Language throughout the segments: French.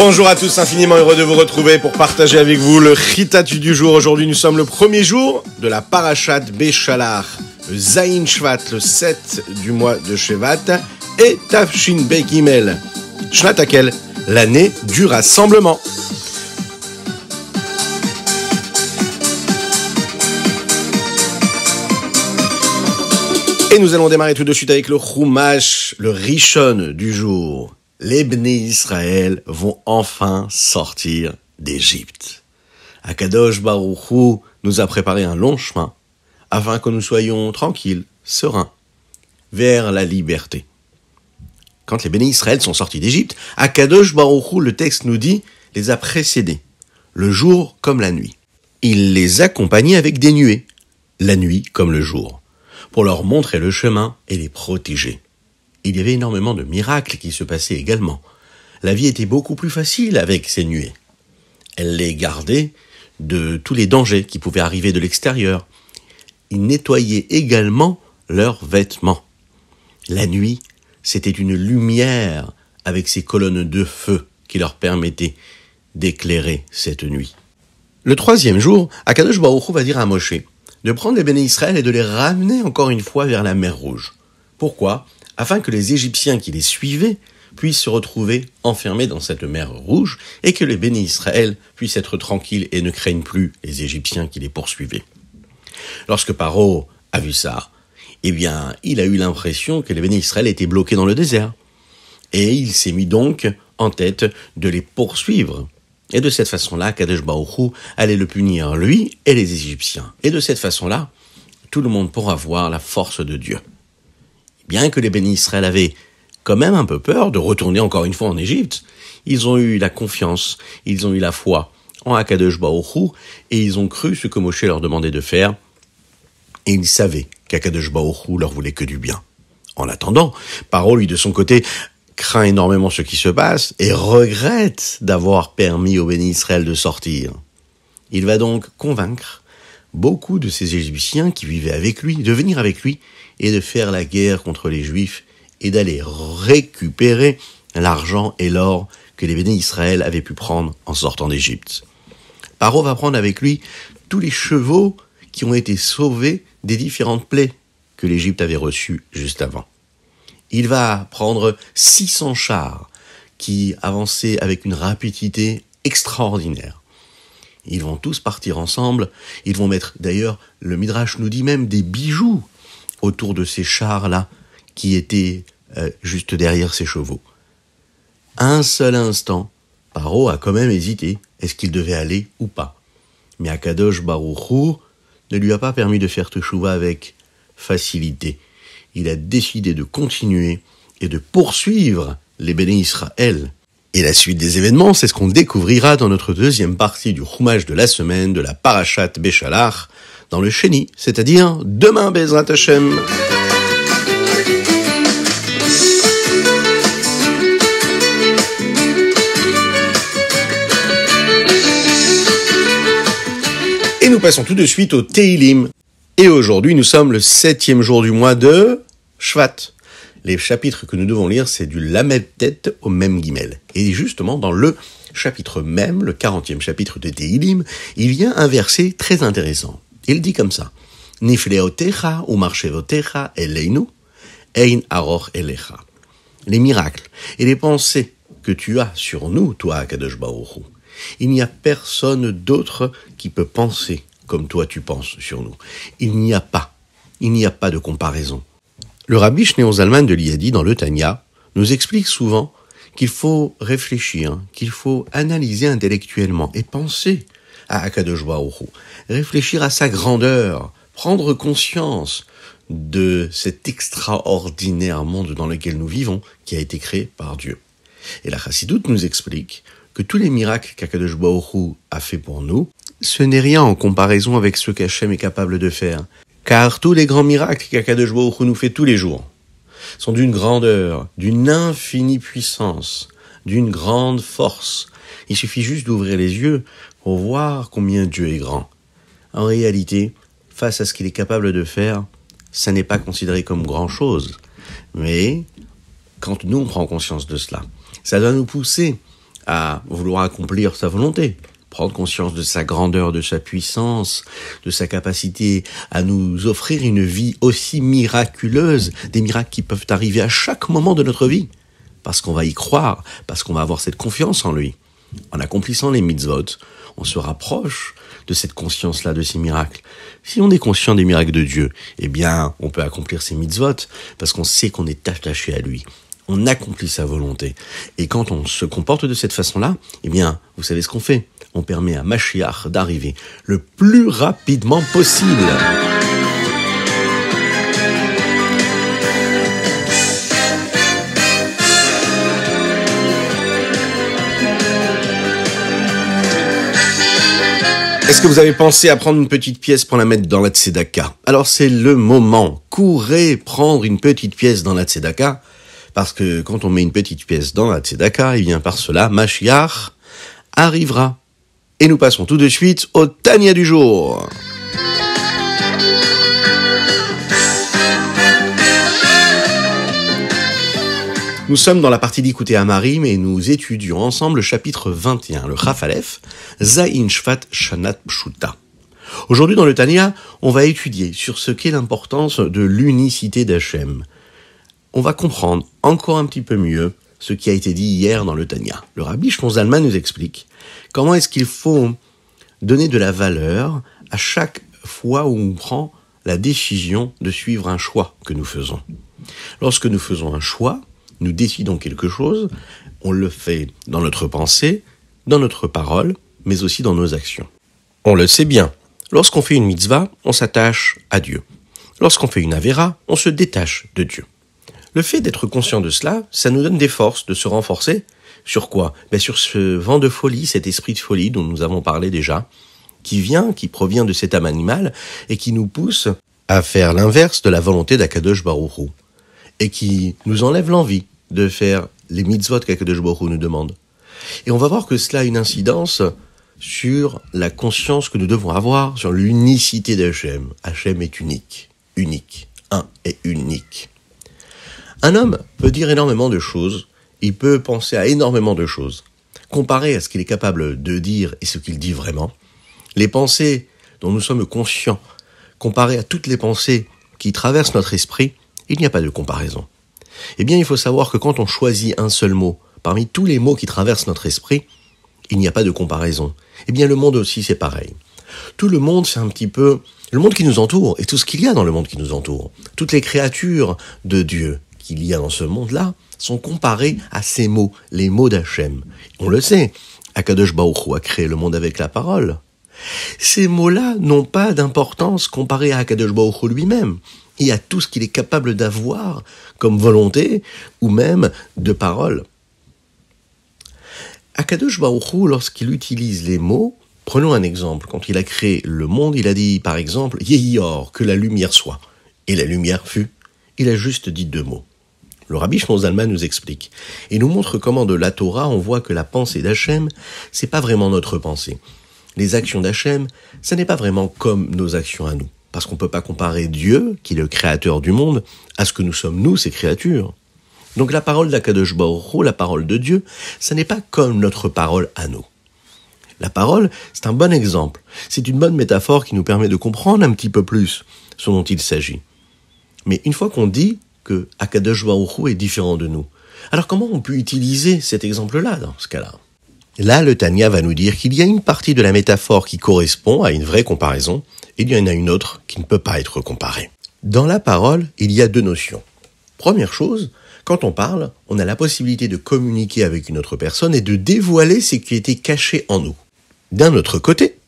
Bonjour à tous, infiniment heureux de vous retrouver pour partager avec vous le Chitatu du jour. Aujourd'hui, nous sommes le premier jour de la Parashat Beshalach, le Zayin Shvat, le 7 du mois de Shevat, et Tafshin Beit Gimel, Shnat Hakel, l'année du rassemblement. Et nous allons démarrer tout de suite avec le Chumash, le Rishon du jour. Les Bnei Israël vont enfin sortir d'Égypte. Akadosh Baruch Hu nous a préparé un long chemin afin que nous soyons tranquilles, sereins, vers la liberté. Quand les Bnei Israël sont sortis d'Égypte, Akadosh Baruch Hu, le texte nous dit, les a précédés, le jour comme la nuit. Il les accompagnait avec des nuées, la nuit comme le jour, pour leur montrer le chemin et les protéger. Il y avait énormément de miracles qui se passaient également. La vie était beaucoup plus facile avec ces nuées. Elle les gardait de tous les dangers qui pouvaient arriver de l'extérieur. Ils nettoyaient également leurs vêtements. La nuit, c'était une lumière avec ces colonnes de feu qui leur permettaient d'éclairer cette nuit. Le troisième jour, Akadosh Baruch Hu va dire à Moshe de prendre les Béné Israël et de les ramener encore une fois vers la mer Rouge. Pourquoi ? Afin que les Égyptiens qui les suivaient puissent se retrouver enfermés dans cette mer Rouge et que les Béné Israël puissent être tranquilles et ne craignent plus les Égyptiens qui les poursuivaient. Lorsque Paro a vu ça, il a eu l'impression que les Béné Israël étaient bloqués dans le désert. Et il s'est mis donc en tête de les poursuivre. Et de cette façon-là, Kadesh Baruch Hu allait le punir, lui et les Égyptiens. Et de cette façon-là, tout le monde pourra voir la force de Dieu. Bien que les Béné Israël avaient quand même un peu peur de retourner encore une fois en Égypte, ils ont eu la confiance, ils ont eu la foi en Akadosh Baruch Hu, et ils ont cru ce que Moshe leur demandait de faire, et ils savaient qu'Akadosh Baruch Hu leur voulait que du bien. En attendant, Paro, lui, de son côté, craint énormément ce qui se passe, et regrette d'avoir permis aux Béné Israël de sortir. Il va donc convaincre beaucoup de ces Égyptiens qui vivaient avec lui, de venir avec lui, et de faire la guerre contre les Juifs et d'aller récupérer l'argent et l'or que les Béné Israël avaient pu prendre en sortant d'Égypte. Paro va prendre avec lui tous les chevaux qui ont été sauvés des différentes plaies que l'Égypte avait reçues juste avant. Il va prendre 600 chars qui avançaient avec une rapidité extraordinaire. Ils vont tous partir ensemble, ils vont mettre, d'ailleurs, le Midrash nous dit même des bijoux autour de ces chars-là, qui étaient juste derrière ces chevaux. Un seul instant, Paro a quand même hésité, est-ce qu'il devait aller ou pas. Mais Akadosh Baruch Hu ne lui a pas permis de faire teshuva avec facilité. Il a décidé de continuer et de poursuivre les Béné Israël. Et la suite des événements, c'est ce qu'on découvrira dans notre deuxième partie du Chumash de la semaine, de la Parashat Beshalach, dans le Sheni, c'est-à-dire demain, Bezrat Hashem. Et nous passons tout de suite au Teilim. Et aujourd'hui, nous sommes le 7e jour du mois de Shvat. Les chapitres que nous devons lire, c'est du Lamed Tet au Mem Gimel. Et justement, dans le chapitre même, le 40e chapitre de Teilim, il y a un verset très intéressant. Il dit comme ça, Nifleotecha ou marchevotecha eleinu, ein aroch elecha. Les miracles et les pensées que tu as sur nous, toi, Akadosh Baruch Hu, il n'y a personne d'autre qui peut penser comme toi tu penses sur nous. Il n'y a pas de comparaison. Le Rabbi Shneur Zalman de Liadi, dans le Tanya, nous explique souvent qu'il faut réfléchir, qu'il faut analyser intellectuellement et penser à Akadosh Baruch Hu, réfléchir à sa grandeur, prendre conscience de cet extraordinaire monde dans lequel nous vivons, qui a été créé par Dieu. Et la Chassidoute nous explique que tous les miracles qu'Akadosh Baruch Hu a fait pour nous, ce n'est rien en comparaison avec ce qu'Hachem est capable de faire. Car tous les grands miracles qu'Akadosh Baruch Hu nous fait tous les jours sont d'une grandeur, d'une infinie puissance, d'une grande force. Il suffit juste d'ouvrir les yeux pour voir combien Dieu est grand. En réalité, face à ce qu'il est capable de faire, ça n'est pas considéré comme grand-chose. Mais quand nous on prend conscience de cela, ça doit nous pousser à vouloir accomplir sa volonté, prendre conscience de sa grandeur, de sa puissance, de sa capacité à nous offrir une vie aussi miraculeuse, des miracles qui peuvent arriver à chaque moment de notre vie, parce qu'on va y croire, parce qu'on va avoir cette confiance en lui. En accomplissant les mitzvot, on se rapproche de cette conscience-là, de ces miracles. Si on est conscient des miracles de Dieu, eh bien, on peut accomplir ces mitzvot, parce qu'on sait qu'on est attaché à lui. On accomplit sa volonté. Et quand on se comporte de cette façon-là, eh bien, vous savez ce qu'on fait. On permet à Mashiach d'arriver le plus rapidement possible. Est-ce que vous avez pensé à prendre une petite pièce pour la mettre dans la tzedaka? Alors c'est le moment. Courez prendre une petite pièce dans la tzedaka, parce que quand on met une petite pièce dans la tzedaka, eh bien par cela, Mashiach arrivera. Et nous passons tout de suite au Tanya du jour. Nous sommes dans la partie d'Ikouté Amarim et nous étudions ensemble le chapitre 21, le Chaf Aleph, Zayin Shvat Shanat Pshuta. Aujourd'hui dans le Tanya, on va étudier sur ce qu'est l'importance de l'unicité d'Hachem. On va comprendre encore un petit peu mieux ce qui a été dit hier dans le Tanya. Le Rabbi Shlomo Zalman nous explique comment est-ce qu'il faut donner de la valeur à chaque fois où on prend la décision de suivre un choix que nous faisons. Lorsque nous faisons un choix, nous décidons quelque chose, on le fait dans notre pensée, dans notre parole, mais aussi dans nos actions. On le sait bien, lorsqu'on fait une mitzvah, on s'attache à Dieu. Lorsqu'on fait une avéra, on se détache de Dieu. Le fait d'être conscient de cela, ça nous donne des forces de se renforcer. Sur quoi ? Sur ce vent de folie, cet esprit de folie dont nous avons parlé déjà, qui provient de cet âme animale et qui nous pousse à faire l'inverse de la volonté d'Akadosh Baruch Hu et qui nous enlève l'envie de faire les mitzvot qu'Akadosh Baruch Hu nous demande. Et on va voir que cela a une incidence sur la conscience que nous devons avoir, sur l'unicité d'Hachem. Hachem est unique, un et unique. Un homme peut dire énormément de choses, il peut penser à énormément de choses. Comparé à ce qu'il est capable de dire et ce qu'il dit vraiment, les pensées dont nous sommes conscients, comparé à toutes les pensées qui traversent notre esprit, il n'y a pas de comparaison. Eh bien, il faut savoir que quand on choisit un seul mot, parmi tous les mots qui traversent notre esprit, il n'y a pas de comparaison. Eh bien, le monde aussi, c'est pareil. Tout le monde, c'est un petit peu le monde qui nous entoure, et tout ce qu'il y a dans le monde qui nous entoure. Toutes les créatures de Dieu qu'il y a dans ce monde-là sont comparées à ces mots, les mots d'Hachem. On le sait, Akadosh Baruch Hu a créé le monde avec la parole. Ces mots-là n'ont pas d'importance comparés à Akadosh Baruch Hu lui-même et à tout ce qu'il est capable d'avoir comme volonté ou même de parole. Akadosh Baruch Hu, lorsqu'il utilise les mots, prenons un exemple, quand il a créé le monde, il a dit par exemple « Yehi or », que la lumière soit. Et la lumière fut. Il a juste dit 2 mots. Le Rabbi Shlomo Zalman nous explique et nous montre comment de la Torah on voit que la pensée d'Hachem, c'est pas vraiment notre pensée. Les actions d'Hachem, ça n'est pas vraiment comme nos actions à nous. Parce qu'on peut pas comparer Dieu, qui est le créateur du monde, à ce que nous sommes nous, ces créatures. Donc la parole d'Akadosh Baruch Hu, la parole de Dieu, ça n'est pas comme notre parole à nous. La parole, c'est un bon exemple. C'est une bonne métaphore qui nous permet de comprendre un petit peu plus ce dont il s'agit. Mais une fois qu'on dit que Akadosh Baruch Hu est différent de nous, alors comment on peut utiliser cet exemple-là dans ce cas-là ? Là, le Tanya va nous dire qu'il y a une partie de la métaphore qui correspond à une vraie comparaison, et il y en a une autre qui ne peut pas être comparée. Dans la parole, il y a 2 notions. Première chose, quand on parle, on a la possibilité de communiquer avec une autre personne et de dévoiler ce qui était caché en nous. D'un autre côté,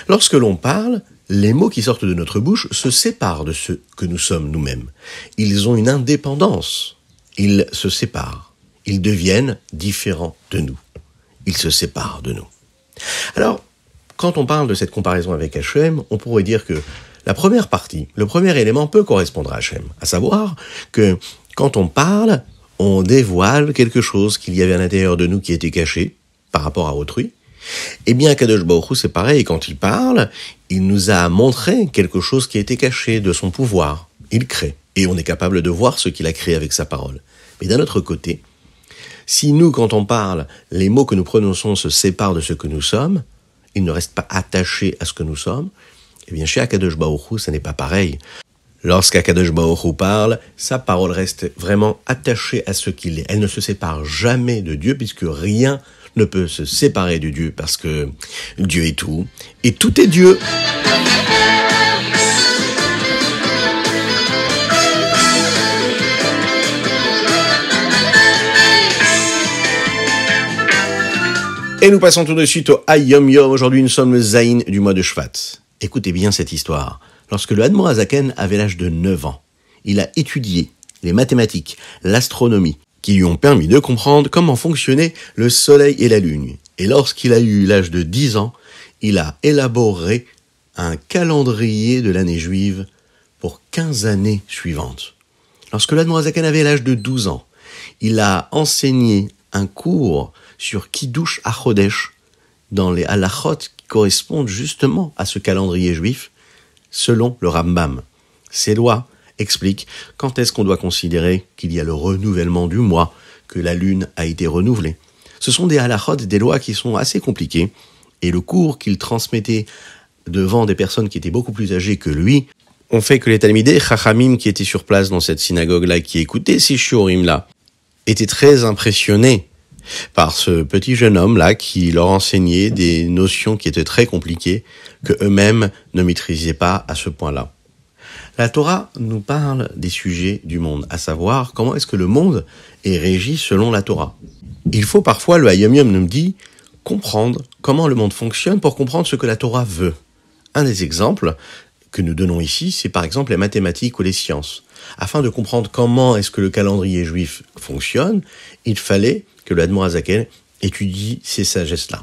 lorsque l'on parle, les mots qui sortent de notre bouche se séparent de ce que nous sommes nous-mêmes. Ils ont une indépendance. Ils se séparent. Ils deviennent différents de nous. Ils se séparent de nous. Alors, quand on parle de cette comparaison avec Hachem, on pourrait dire que la première partie, le premier élément peut correspondre à Hachem. À savoir que quand on parle, on dévoile quelque chose qu'il y avait à l'intérieur de nous qui était caché par rapport à autrui. Eh bien, Akadosh Baruch Hu, c'est pareil, quand il parle, il nous a montré quelque chose qui était caché de son pouvoir. Il crée, et on est capable de voir ce qu'il a créé avec sa parole. Mais d'un autre côté, Si nous, quand on parle, les mots que nous prononçons se séparent de ce que nous sommes, ils ne restent pas attachés à ce que nous sommes, eh bien chez Akadosh Baruch Hu, ça n'est pas pareil. Lorsqu'Akadosh Baruch Hu parle, sa parole reste vraiment attachée à ce qu'il est. Elle ne se sépare jamais de Dieu, puisque rien ne peut se séparer de Dieu, parce que Dieu est tout, et tout est Dieu. Et nous passons tout de suite au Hayom Yom. Aujourd'hui, nous sommes le Zayin du mois de Shvat. Écoutez bien cette histoire. Lorsque le Admor Hazaken avait l'âge de 9 ans, il a étudié les mathématiques, l'astronomie, qui lui ont permis de comprendre comment fonctionnaient le soleil et la lune. Et lorsqu'il a eu l'âge de 10 ans, il a élaboré un calendrier de l'année juive pour 15 années suivantes. Lorsque le Admor Hazaken avait l'âge de 12 ans, il a enseigné un cours sur Kiddush HaChodesh, dans les halachot qui correspondent justement à ce calendrier juif, selon le Rambam. Ces lois expliquent quand est-ce qu'on doit considérer qu'il y a le renouvellement du mois, que la lune a été renouvelée. Ce sont des halachot, des lois qui sont assez compliquées, et le cours qu'il transmettait devant des personnes qui étaient beaucoup plus âgées que lui, ont fait que les Talmidei Chachamim qui étaient sur place dans cette synagogue-là, qui écoutaient ces shiurim-là, étaient très impressionnés par ce petit jeune homme-là qui leur enseignait des notions qui étaient très compliquées, que eux-mêmes ne maîtrisaient pas à ce point-là. La Torah nous parle des sujets du monde, à savoir comment est-ce que le monde est régi selon la Torah. Il faut parfois, le Hayom Yom nous dit, comprendre comment le monde fonctionne pour comprendre ce que la Torah veut. Un des exemples que nous donnons ici, c'est par exemple les mathématiques ou les sciences. Afin de comprendre comment est-ce que le calendrier juif fonctionne, il fallait que le Admor Hazaken étudie ces sagesses-là.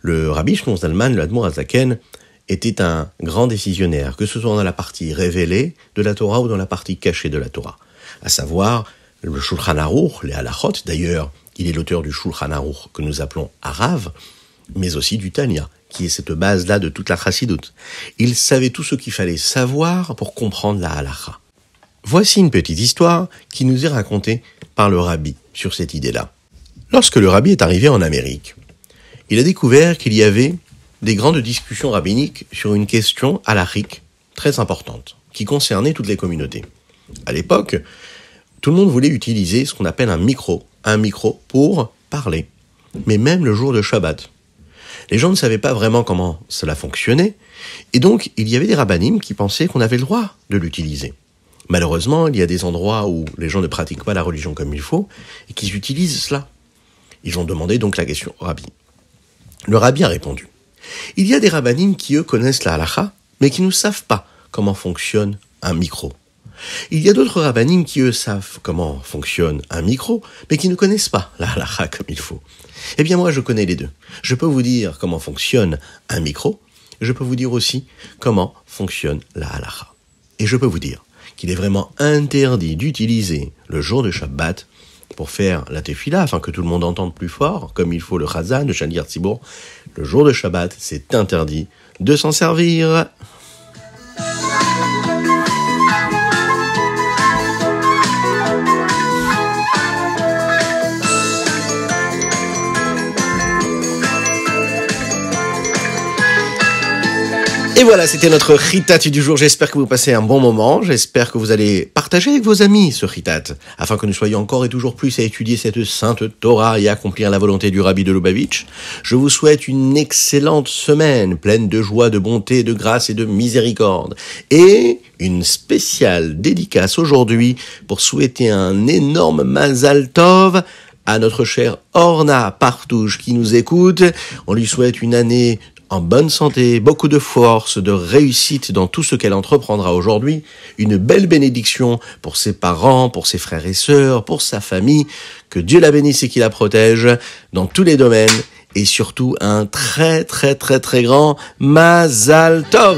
Le Rabbi Shlomo Zalman, le Admor Hazaken, était un grand décisionnaire, que ce soit dans la partie révélée de la Torah ou dans la partie cachée de la Torah. À savoir, le Shulchan Aruch, les halachot, d'ailleurs, il est l'auteur du Shulchan Aruch que nous appelons Harav, mais aussi du Tanya, qui est cette base-là de toute la Chassidoute. Il savait tout ce qu'il fallait savoir pour comprendre la halacha. Voici une petite histoire qui nous est racontée par le Rabbi sur cette idée-là. Lorsque le Rabbi est arrivé en Amérique, il a découvert qu'il y avait des grandes discussions rabbiniques sur une question halachique très importante, qui concernait toutes les communautés. À l'époque, tout le monde voulait utiliser ce qu'on appelle un micro pour parler, mais même le jour de Shabbat. Les gens ne savaient pas vraiment comment cela fonctionnait, et donc il y avait des rabbinim qui pensaient qu'on avait le droit de l'utiliser. Malheureusement, il y a des endroits où les gens ne pratiquent pas la religion comme il faut, et qui utilisent cela. Ils ont demandé donc la question au Rabbi. Le Rabbi a répondu. Il y a des rabbinim qui, eux, connaissent la halacha, mais qui ne savent pas comment fonctionne un micro. Il y a d'autres rabbinim qui, eux, savent comment fonctionne un micro, mais qui ne connaissent pas la halacha comme il faut. Eh bien, moi, je connais les deux. Je peux vous dire comment fonctionne un micro, je peux vous dire aussi comment fonctionne la halacha. Et je peux vous dire qu'il est vraiment interdit d'utiliser le jour de Shabbat pour faire la tefila, afin que tout le monde entende plus fort, comme il faut le chazan, le shaliach tzibour. Le jour de Shabbat, c'est interdit de s'en servir. Et voilà, c'était notre Chitat du jour. J'espère que vous passez un bon moment. J'espère que vous allez partager avec vos amis ce Chitat, afin que nous soyons encore et toujours plus à étudier cette sainte Torah et à accomplir la volonté du Rabbi de Lubavitch. Je vous souhaite une excellente semaine, pleine de joie, de bonté, de grâce et de miséricorde. Et une spéciale dédicace aujourd'hui pour souhaiter un énorme Mazal Tov à notre chère Orna Partouche qui nous écoute. On lui souhaite une année en bonne santé, beaucoup de force, de réussite dans tout ce qu'elle entreprendra aujourd'hui, une belle bénédiction pour ses parents, pour ses frères et sœurs, pour sa famille, que Dieu la bénisse et qu'il la protège dans tous les domaines, et surtout un très très très très grand Mazal Tov.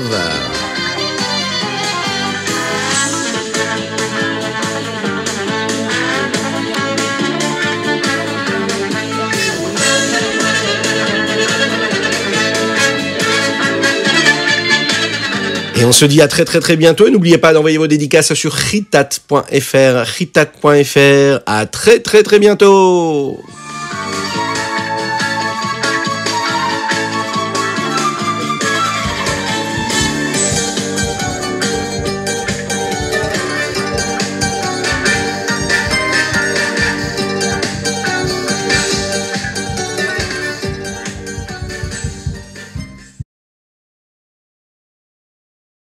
Et on se dit à très très très bientôt. Et n'oubliez pas d'envoyer vos dédicaces sur chitat.fr. Chitat.fr. À très très très bientôt.